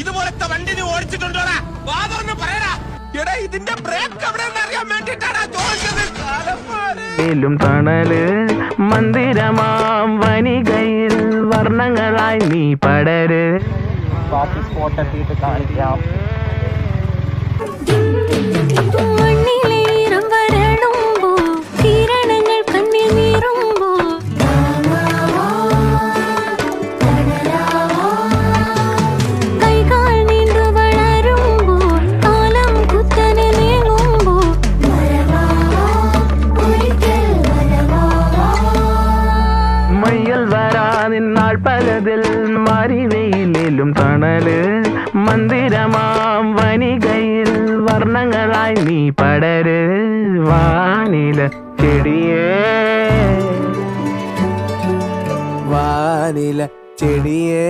ഇതുപോലത്തെ വണ്ടി നീ ഓടിച്ചിട്ടുണ്ടോടാ? വാതൊന്ന് പറയടാ. എടാ ഇതിന്റെ ബ്രേക്ക് എവിടെയെന്ന് അറിയാൻ വേണ്ടിട്ടാണ് ചോദിച്ചത്. തണല് മന്ദിരമാം വനികയിൽ വർണ്ണങ്ങളായി നീ പടര്. പാർട്ടി സ്പോട്ട് എത്തിയിട്ട് കാണിക്കാം. നിന്നാൾ പലതിൽ മറിവെയിലും തണല് മന്ദിരമാം വനികയിൽ വർണ്ണങ്ങളായി നീ പടര്. Vanilla ചെടിയേ vanilla ചെടിയേ